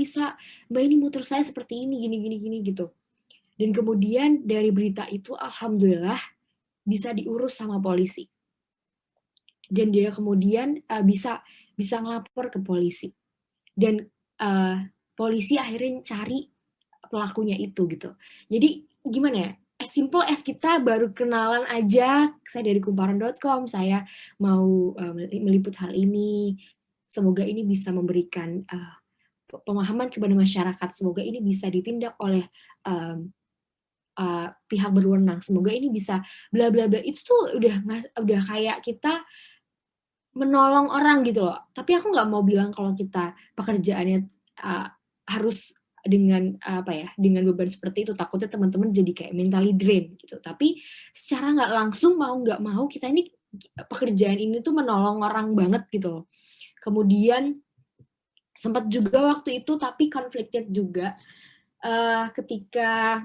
ini motor saya seperti ini, gini gitu. Dan kemudian dari berita itu alhamdulillah bisa diurus sama polisi. Dan dia kemudian bisa ngelapor ke polisi. Dan polisi akhirnya cari pelakunya itu gitu. Jadi gimana ya? as simple as kita baru kenalan aja, saya dari kumparan.com, saya mau meliput hal ini, semoga ini bisa memberikan pemahaman kepada masyarakat, semoga ini bisa ditindak oleh pihak berwenang, semoga ini bisa bla bla bla. Itu tuh udah kayak kita menolong orang gitu loh. Tapi aku nggak mau bilang kalau kita pekerjaannya harus dengan dengan beban seperti itu, takutnya teman-teman jadi kayak mentally drain gitu. Tapi secara nggak langsung mau nggak mau kita ini pekerjaan ini tuh menolong orang banget gitu loh. Kemudian sempat juga waktu itu tapi conflicted juga ketika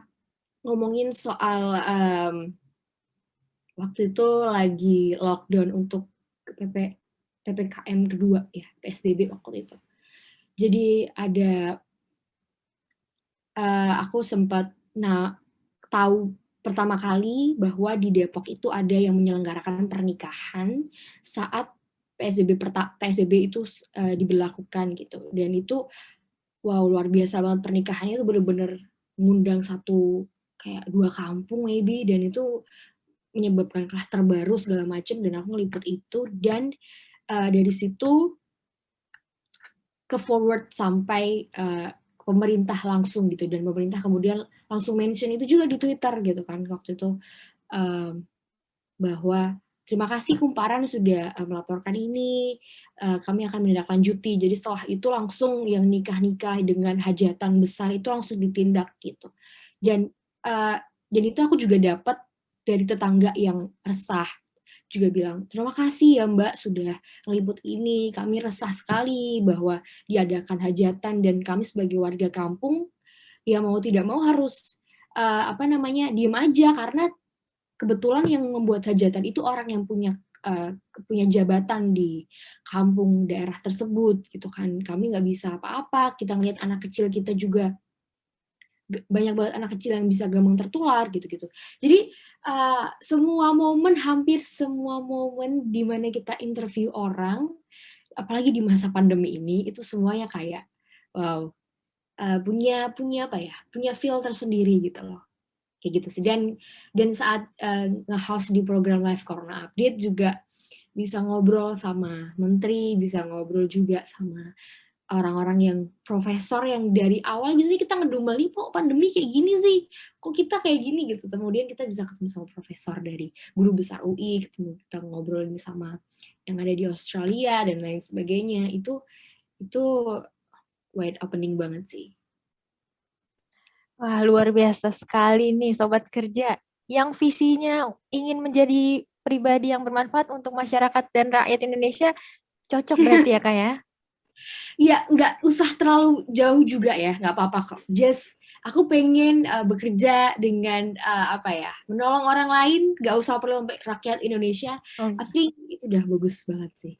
ngomongin soal waktu itu lagi lockdown untuk PPKM kedua ya, PSBB waktu itu. Jadi ada aku sempat tahu pertama kali bahwa di Depok itu ada yang menyelenggarakan pernikahan saat PSBB itu diberlakukan gitu. Dan itu wow, luar biasa banget, pernikahannya itu bener-bener ngundang kayak 2 kampung maybe, dan itu menyebabkan klaster baru segala macam, dan aku ngeliput itu, dan dari situ ke forward sampai pemerintah langsung gitu, dan pemerintah kemudian langsung mention itu juga di Twitter gitu kan waktu itu, bahwa terima kasih Kumparan sudah melaporkan ini, kami akan menindaklanjuti. Jadi setelah itu langsung yang nikah-nikah dengan hajatan besar itu langsung ditindak gitu. Dan itu aku juga dapat dari tetangga yang resah, juga bilang, terima kasih ya Mbak sudah ngeliput ini, kami resah sekali bahwa diadakan hajatan dan kami sebagai warga kampung ya mau tidak mau harus diem aja, karena kebetulan yang membuat hajatan itu orang yang punya jabatan di kampung daerah tersebut gitu kan. Kami nggak bisa apa-apa, kita ngeliat anak kecil kita juga banyak banget anak kecil yang bisa gampang tertular gitu-gitu. Jadi hampir semua momen di mana kita interview orang, apalagi di masa pandemi ini, itu semuanya kayak wow, punya feel tersendiri gitu loh, kayak gitu sih. Dan saat nge-host di program Live Corona Update juga bisa ngobrol sama menteri, bisa ngobrol juga sama orang-orang yang profesor yang dari awal biasanya kita ngedumeli, kok pandemi kayak gini sih, kok kita kayak gini gitu. Kemudian kita bisa ketemu sama profesor dari guru besar UI, kita ngobrolin sama yang ada di Australia dan lain sebagainya. Itu wide opening banget sih. Wah, luar biasa sekali nih Sobat Kerja, yang visinya ingin menjadi pribadi yang bermanfaat untuk masyarakat dan rakyat Indonesia. Cocok berarti ya Kak ya? Ya, nggak usah terlalu jauh juga ya, nggak apa-apa kok. Just aku pengen bekerja dengan menolong orang lain, nggak usah perlu sampai rakyat Indonesia. I think itu udah bagus banget sih.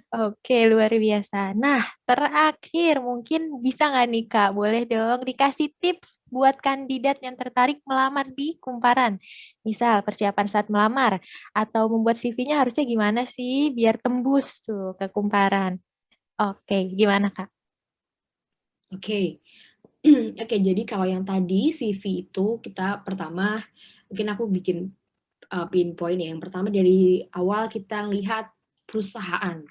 Oke, luar biasa. Nah, terakhir mungkin bisa nggak nih Kak, boleh dong dikasih tips buat kandidat yang tertarik melamar di Kumparan. Misal persiapan saat melamar, atau membuat CV-nya harusnya gimana sih biar tembus tuh ke Kumparan. Oke, gimana Kak? Oke, jadi kalau yang tadi CV itu kita pertama, mungkin aku bikin pinpoint ya. Yang pertama dari awal kita lihat perusahaan.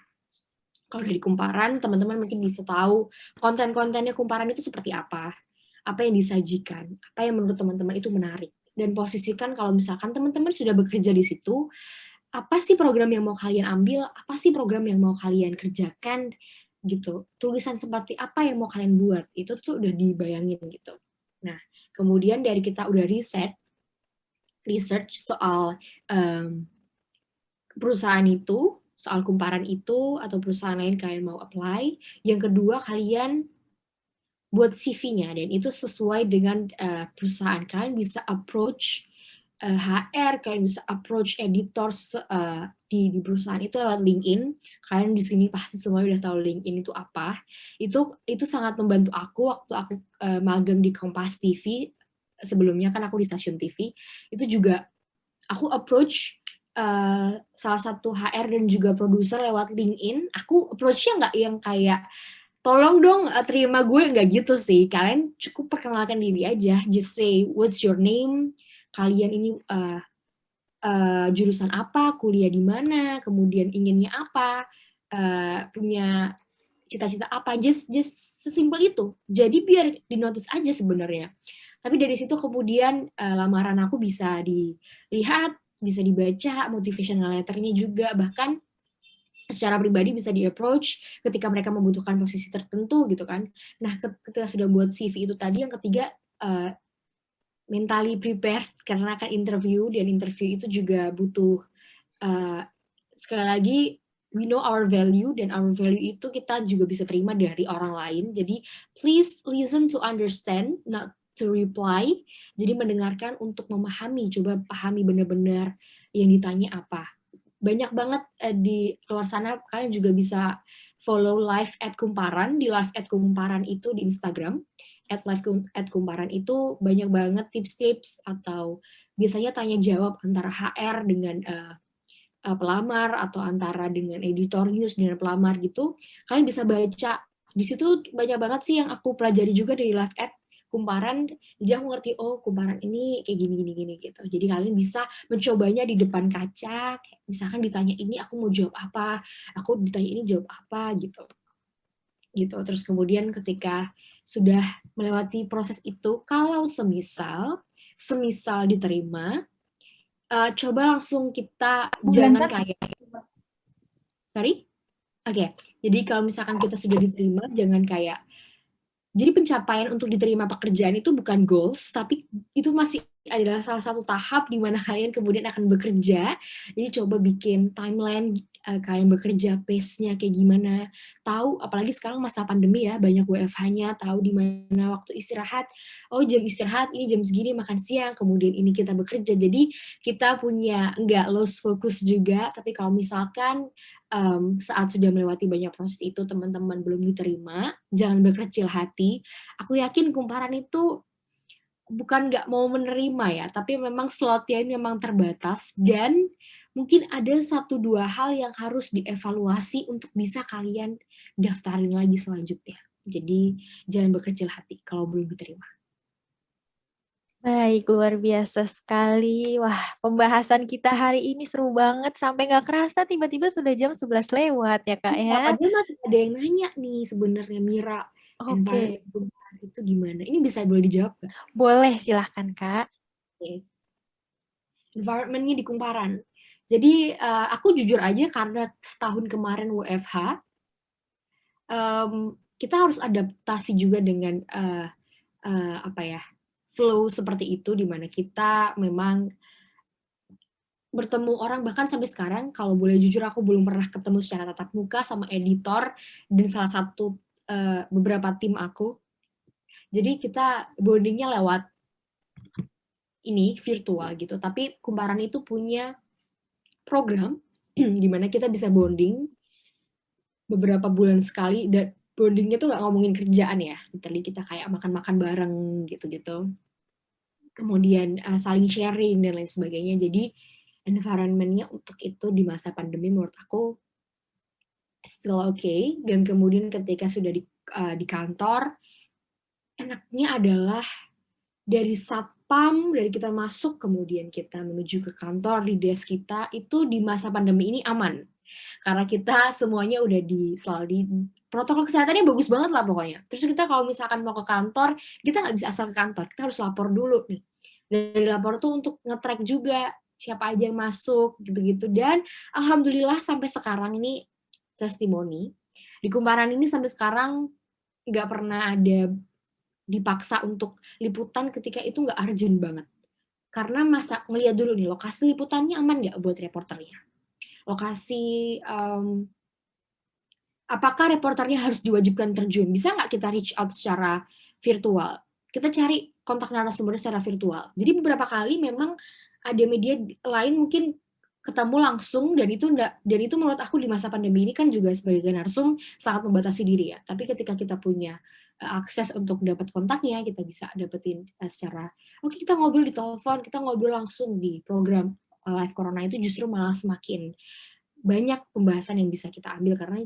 Kalau dari Kumparan, teman-teman mungkin bisa tahu konten-kontennya Kumparan itu seperti apa yang disajikan, apa yang menurut teman-teman itu menarik. Dan posisikan kalau misalkan teman-teman sudah bekerja di situ, apa sih program yang mau kalian ambil, apa sih program yang mau kalian kerjakan, gitu. Tulisan seperti apa yang mau kalian buat, itu tuh udah dibayangin gitu. Nah, kemudian dari kita udah research soal perusahaan itu, soal Kumparan itu, atau perusahaan lain kalian mau apply. Yang kedua, kalian buat CV-nya, dan itu sesuai dengan perusahaan. Kalian bisa approach HR, kalian bisa approach editor di perusahaan itu lewat LinkedIn. Kalian di sini pasti semua udah tahu LinkedIn itu apa. Itu sangat membantu aku waktu aku magang di Kompas TV. Sebelumnya kan aku di stasiun TV. Itu juga aku approach salah satu HR dan juga produser lewat LinkedIn. Aku approach-nya nggak yang kayak tolong dong terima gue, nggak gitu sih. Kalian cukup perkenalkan diri aja. Just say what's your name, kalian ini jurusan apa, kuliah di mana, kemudian inginnya apa, punya cita-cita apa, just sesimpel itu. Jadi biar di notice aja sebenarnya. Tapi dari situ kemudian lamaran aku bisa dilihat, bisa dibaca, motivational letternya juga, bahkan secara pribadi bisa di-approach ketika mereka membutuhkan posisi tertentu gitu kan. Nah, ketika sudah buat CV itu tadi, yang ketiga mentally prepared, karena kan interview, dan interview itu juga butuh sekali lagi we know our value, dan our value itu kita juga bisa terima dari orang lain. Jadi please listen to understand, not to reply. Jadi mendengarkan untuk memahami, coba pahami benar-benar yang ditanya apa. Banyak banget di luar sana, kalian juga bisa follow live at Kumparan. Di live at Kumparan itu di Instagram, live at Kumparan itu banyak banget tips-tips atau biasanya tanya jawab antara HR dengan pelamar, atau antara dengan editor news dengan pelamar gitu. Kalian bisa baca di situ, banyak banget sih yang aku pelajari juga dari live at Kumparan. Jadi aku ngerti, oh Kumparan ini kayak gini gitu. Jadi kalian bisa mencobanya di depan kaca, misalkan ditanya ini aku mau jawab apa, aku ditanya ini jawab apa gitu. Terus kemudian ketika sudah melewati proses itu, kalau semisal diterima, coba langsung kita jangan kayak, sorry? Oke, jadi kalau misalkan kita sudah diterima, jangan kayak, jadi pencapaian untuk diterima pekerjaan itu bukan goals, tapi itu masih adalah salah satu tahap di mana kalian kemudian akan bekerja. Jadi coba bikin timeline kalian bekerja, pace-nya kayak gimana. Tahu, apalagi sekarang masa pandemi ya, banyak WFH-nya, tahu di mana waktu istirahat. Oh, jam istirahat, ini jam segini makan siang, kemudian ini kita bekerja. Jadi kita punya, nggak lost focus juga, tapi kalau misalkan saat sudah melewati banyak proses itu teman-teman belum diterima, jangan berkecil hati. Aku yakin Kumparan itu bukan nggak mau menerima ya, tapi memang slotnya ini memang terbatas, dan mungkin ada 1-2 hal yang harus dievaluasi untuk bisa kalian daftarin lagi selanjutnya. Jadi jangan berkecil hati kalau belum diterima. Baik, luar biasa sekali. Wah, pembahasan kita hari ini seru banget. Sampai nggak kerasa tiba-tiba sudah jam 11 lewat ya, Kak ya. Padahal masih ada yang nanya nih sebenarnya, Mira. Oke, Environment itu gimana? Ini bisa boleh dijawab nggak? boleh silahkan, Kak. Oke. Environment-nya di Kumparan. Jadi aku jujur aja, karena setahun kemarin WFH, kita harus adaptasi juga dengan flow seperti itu, di mana kita memang bertemu orang, bahkan sampai sekarang kalau boleh jujur aku belum pernah ketemu secara tatap muka sama editor dan salah satu beberapa tim aku. Jadi kita bondingnya lewat ini virtual gitu. Tapi Kumparan itu punya program di mana kita bisa bonding beberapa bulan sekali, dan bondingnya tuh nggak ngomongin kerjaan ya. Literally kita kayak makan-makan bareng gitu-gitu. Kemudian saling sharing dan lain sebagainya. Jadi environment-nya untuk itu di masa pandemi menurut aku still okay. Dan kemudian ketika sudah di kantor, enaknya adalah dari satpam, dari kita masuk, kemudian kita menuju ke kantor, di desk kita, itu di masa pandemi ini aman. Karena kita semuanya udah selalu di protokol kesehatannya bagus banget lah pokoknya. Terus kita kalau misalkan mau ke kantor, kita nggak bisa asal ke kantor, kita harus lapor dulu nih. Dari lapor tuh untuk nge-track juga siapa aja yang masuk, gitu-gitu. Dan alhamdulillah sampai sekarang ini testimoni, di Kumparan ini sampai sekarang nggak pernah ada dipaksa untuk liputan ketika itu nggak urgent banget. Karena ngeliat dulu nih, lokasi liputannya aman nggak buat reporternya? Lokasi, apakah reporternya harus diwajibkan terjun? Bisa nggak kita reach out secara virtual? Kita cari kontak narasumber secara virtual. Jadi beberapa kali memang ada media lain mungkin ketemu langsung, dan itu menurut aku di masa pandemi ini kan juga sebagai narsum sangat membatasi diri ya. Tapi ketika kita punya akses untuk dapat kontaknya, kita bisa dapetin secara oke, kita ngobrol di telepon, kita ngobrol langsung di program Live Corona, itu justru malah semakin banyak pembahasan yang bisa kita ambil karena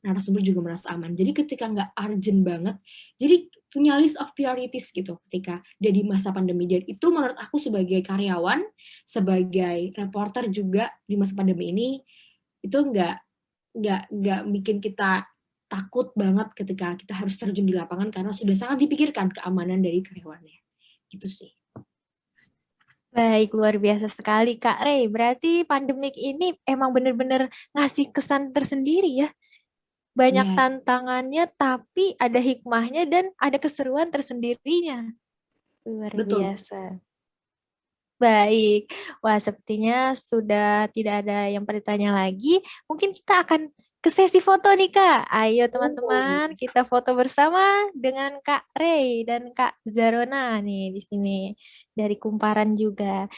narasumber juga merasa aman. Jadi ketika nggak urgent banget, jadi punya list of priorities gitu ketika dia di masa pandemi. Dan itu menurut aku sebagai karyawan, sebagai reporter juga di masa pandemi ini, itu nggak bikin kita takut banget ketika kita harus terjun di lapangan karena sudah sangat dipikirkan keamanan dari karyawannya. Gitu sih. Baik, luar biasa sekali Kak Rey. Berarti pandemik ini emang bener-bener ngasih kesan tersendiri ya. Banyak Yes. tantangannya, tapi ada hikmahnya dan ada keseruan tersendirinya. Luar Betul. biasa. Baik, wah sepertinya sudah tidak ada yang bertanya lagi. Mungkin kita akan ke sesi foto nih Kak. Ayo teman-teman, kita foto bersama dengan Kak Rey dan Kak Zarona nih di sini dari Kumparan juga.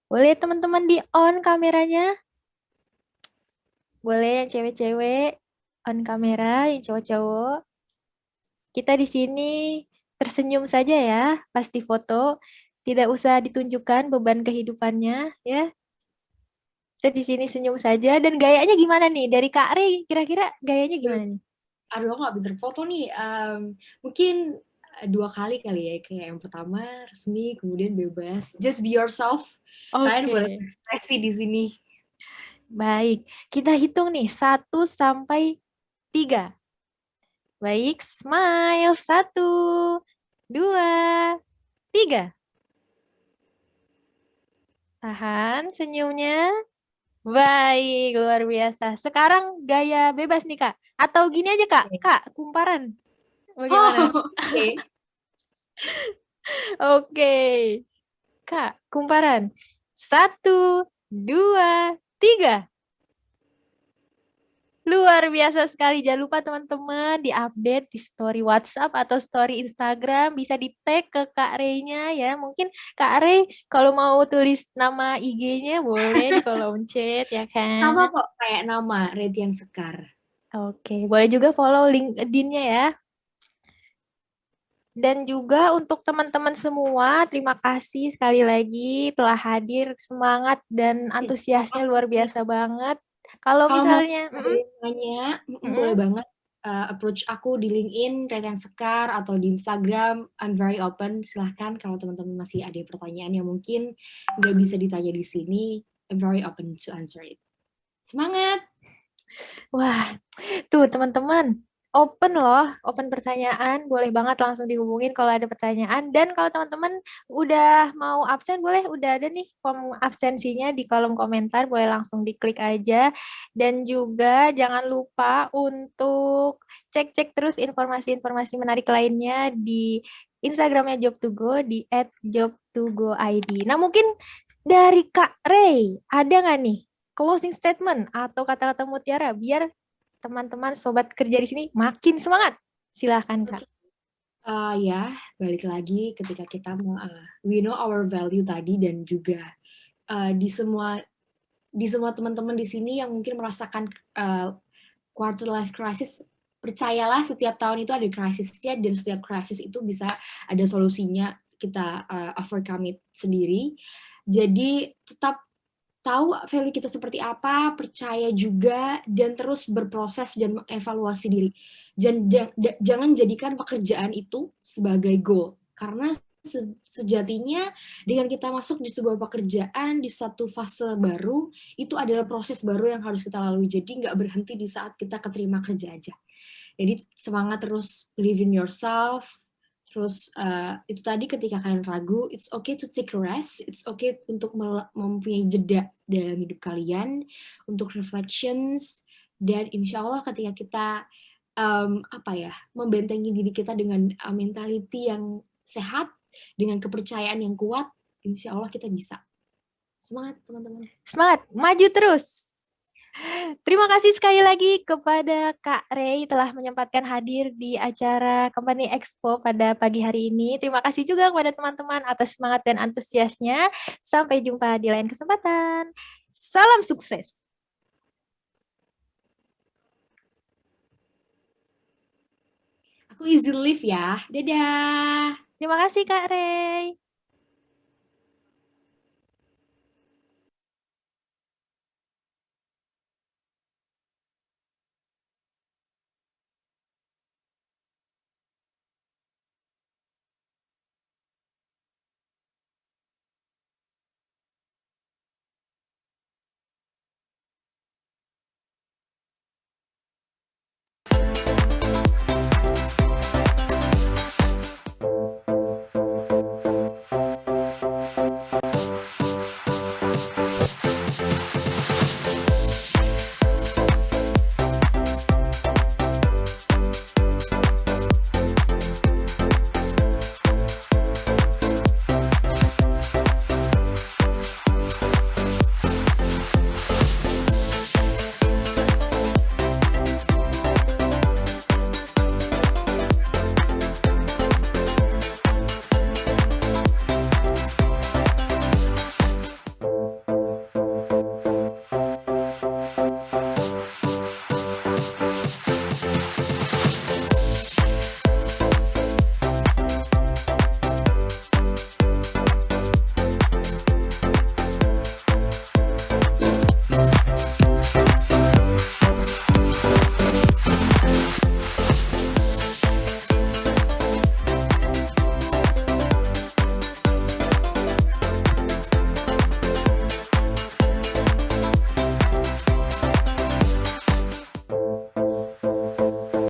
Boleh teman-teman di on kameranya? Boleh yang cewek-cewek on kamera, yang cowok-cowok. Kita di sini tersenyum saja ya, pasti foto. Tidak usah ditunjukkan beban kehidupannya ya. Kita di sini senyum saja dan gayanya gimana nih? Dari Kak Rey kira-kira gayanya gimana nih? Aduh, aku nggak pinter foto nih. Mungkin 2 kali ya. Kayak yang pertama resmi, kemudian bebas. Just be yourself. Kalian boleh Oke, ekspresi di sini. baik. Kita hitung nih 1 sampai 3. Baik, smile. 1, 2, 3. Tahan senyumnya. Baik, luar biasa. Sekarang gaya bebas nih, Kak. Atau gini aja, Kak. Kak, kumparan. Bagaimana? Oh, oke. Oke. Kak, kumparan. 1, 2, 3. Luar biasa sekali. Jangan lupa teman-teman diupdate di story WhatsApp atau story Instagram. Bisa di-tag ke Kak Rey-nya ya. Mungkin Kak Rey kalau mau tulis nama IG-nya boleh di kolom chat ya Sama kan. kok kayak nama Redian Sekar. Oke, boleh juga follow LinkedIn-nya ya. Dan juga untuk teman-teman semua, terima kasih sekali lagi telah hadir. Semangat dan antusiasnya luar biasa banget. Kalau Kalau mau misalnya, ada yang nanya, boleh banget approach aku di LinkedIn, Redian Sekar, atau di Instagram. I'm very open. Silahkan kalau teman-teman masih ada pertanyaan yang mungkin nggak bisa ditanya di sini, I'm very open to answer it. Semangat! wah, tuh teman-teman, open loh, open pertanyaan, boleh banget langsung dihubungin kalau ada pertanyaan. Dan kalau teman-teman udah mau absen, boleh udah ada nih form absensinya di kolom komentar, boleh langsung diklik aja. Dan juga jangan lupa untuk cek-cek terus informasi-informasi menarik lainnya di Instagramnya Job2Go di @job2goid. Nah mungkin dari Kak Rey, ada nggak nih closing statement atau kata-kata mutiara biar teman-teman sobat kerja di sini makin semangat. Silahkan Kak. Ya, balik lagi ketika kita we know our value tadi dan juga di semua teman-teman di sini yang mungkin merasakan quarter life crisis, percayalah setiap tahun itu ada krisisnya dan setiap krisis itu bisa ada solusinya, kita overcome it sendiri. Jadi tetap tahu value kita seperti apa, percaya juga, dan terus berproses dan mengevaluasi diri. Jangan jadikan pekerjaan itu sebagai goal, karena sejatinya dengan kita masuk di sebuah pekerjaan di satu fase baru, itu adalah proses baru yang harus kita lalui. Jadi nggak berhenti di saat kita keterima kerja aja. Jadi semangat terus, believe in yourself. Terus itu tadi ketika kalian ragu, it's okay to take a rest, it's okay untuk mempunyai jeda dalam hidup kalian, untuk reflections, dan insya Allah ketika kita membentengi diri kita dengan mentality yang sehat, dengan kepercayaan yang kuat, insya Allah kita bisa. Semangat teman-teman. Semangat, maju terus. Terima kasih sekali lagi kepada Kak Rey telah menyempatkan hadir di acara Company Expo pada pagi hari ini. Terima kasih juga kepada teman-teman atas semangat dan antusiasnya. Sampai jumpa di lain kesempatan. Salam sukses. Aku easy leave ya. Dadah. Terima kasih Kak Rey.